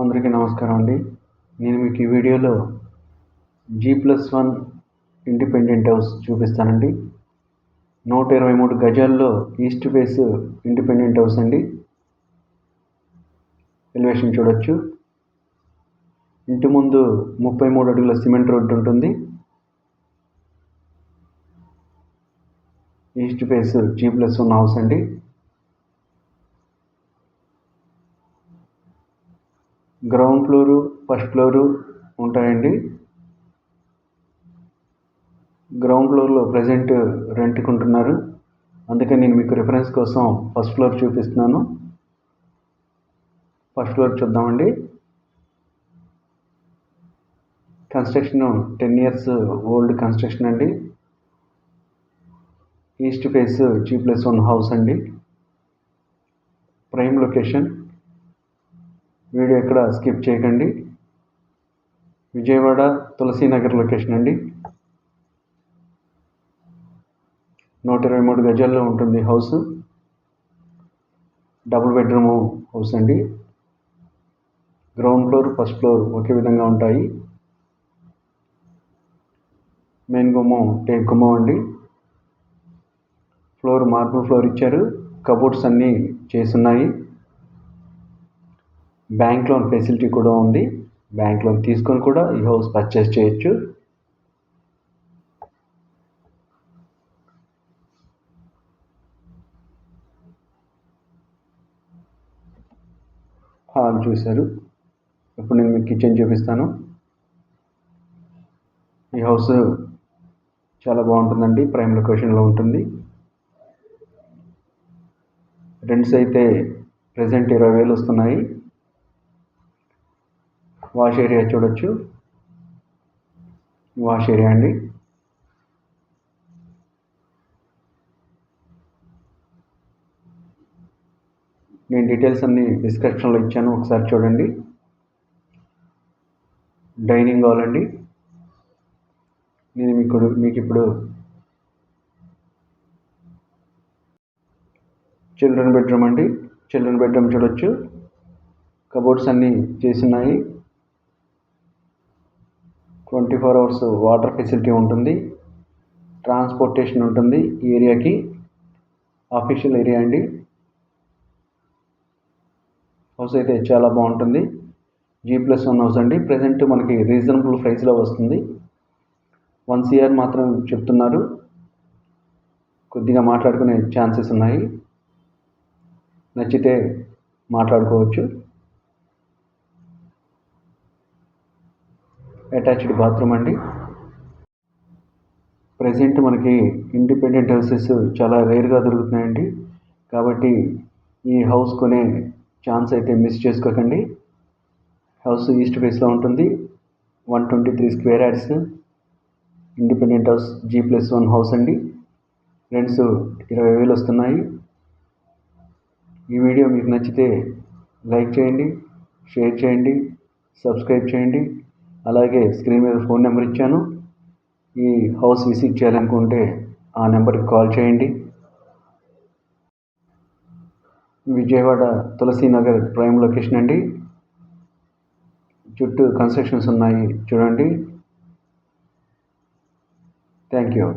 అందరికీ నమస్కారం అండి. నేను మీకు ఈ వీడియోలో G+1 ఇండిపెండెంట్ హౌస్ చూపిస్తానండి. 123 గజాల్లో ఈస్ట్ ఫేస్ ఇండిపెండెంట్ హౌస్ అండి. ఎలివేషన్ చూడొచ్చు. ఇంటి ముందు 33 అడుగుల సిమెంట్ రోడ్డు ఉంటుంది. ఈస్ట్ ఫేస్ G+1 హౌస్ అండి. గ్రౌండ్ ఫ్లోరు, ఫస్ట్ ఫ్లోరు ఉంటాయండి. గ్రౌండ్ ఫ్లోర్లో ప్రజెంట్ రెంట్కి ఉంటున్నారు. అందుకే నేను మీకు రిఫరెన్స్ కోసం ఫస్ట్ ఫ్లోర్ చూపిస్తున్నాను. ఫస్ట్ ఫ్లోర్ చూద్దామండి. కన్స్ట్రక్షన్ 10 years ఓల్డ్ కన్స్ట్రక్షన్ అండి. ఈస్ట్ ఫేస్ G+1 హౌస్ అండి. Prime location. వీడియో ఎక్కడ స్కిప్ చేయకండి. విజయవాడ తులసీనగర్ లొకేషన్ అండి. 123 గజాల్లో ఉంటుంది హౌస్. డబుల్ బెడ్రూమ్ హౌస్ అండి. గ్రౌండ్ ఫ్లోర్, ఫస్ట్ ఫ్లోర్ ఒకే విధంగా ఉంటాయి. మెయిన్ గుమ్మం టేక్ గుమ్మం అండి. ఫ్లోర్ మార్బుల్ ఫ్లోర్ ఇచ్చారు. కబోర్డ్స్ అన్నీ చేసున్నాయి. బ్యాంక్ లోన్ ఫెసిలిటీ కూడా ఉంది. బ్యాంక్ లోన్ తీసుకొని కూడా ఈ హౌస్ పర్చేస్ చేయొచ్చు. హాల్ చూశారు. ఇప్పుడు నేను మీకు కిచెన్ చూపిస్తాను. ఈ హౌస్ చాలా బాగుంటుందండి. ప్రైమ్ లొకేషన్లో ఉంటుంది. రెంట్స్ అయితే ప్రజెంట్ 20,000 వస్తున్నాయి. వాష్ ఏరియా చూడొచ్చు. వాష్ ఏరియా అండి. నేను డీటెయిల్స్ అన్నీ డిస్క్రిప్షన్లో ఇచ్చాను, ఒకసారి చూడండి. డైనింగ్ హాల్ అండి. నేను మీకు ఇప్పుడు చిల్డ్రన్ బెడ్రూమ్ అండి. చిల్డ్రన్ బెడ్రూమ్ చూడొచ్చు. కబోర్డ్స్ అన్నీ చేస్తున్నాయి. 24 hours వాటర్ ఫెసిలిటీ ఉంటుంది. ట్రాన్స్పోర్టేషన్ ఉంటుంది ఈ ఏరియాకి. ఆఫీషియల్ ఏరియా అండి. హౌస్ అయితే చాలా బాగుంటుంది. G+1 హౌస్ అండి. ప్రజెంట్ మనకి రీజనబుల్ ప్రైస్లో వస్తుంది. 1 CR మాత్రం చెప్తున్నారు. కొద్దిగా మాట్లాడుకునే ఛాన్సెస్ ఉన్నాయి. నచ్చితే మాట్లాడుకోవచ్చు. అటాచ్డ్ బాత్రూమ్ అండి. ప్రజెంట్ మనకి ఇండిపెండెంట్ హౌసెస్ చాలా రేర్గా దొరుకుతున్నాయండి. కాబట్టి ఈ హౌస్ కొనే ఛాన్స్ అయితే మిస్ చేసుకోకండి. హౌస్ ఈస్ట్ ఫేస్లో ఉంటుంది. 123 square yards independent house G+1 house అండి. రెంట్స్ 20,000 వస్తున్నాయి. ఈ వీడియో మీకు నచ్చితే లైక్ చేయండి, షేర్ చేయండి, సబ్స్క్రైబ్ చేయండి. అలాగే స్క్రీన్ మీద ఫోన్ నెంబర్ ఇచ్చాను. ఈ హౌస్ విజిట్ చేయాలనుకుంటే ఆ నెంబర్కి కాల్ చేయండి. విజయవాడ తులసీనగర్ ప్రైమ్ లొకేషన్ అండి. చుట్టూ కన్స్ట్రక్షన్స్ ఉన్నాయి చూడండి. Thank you.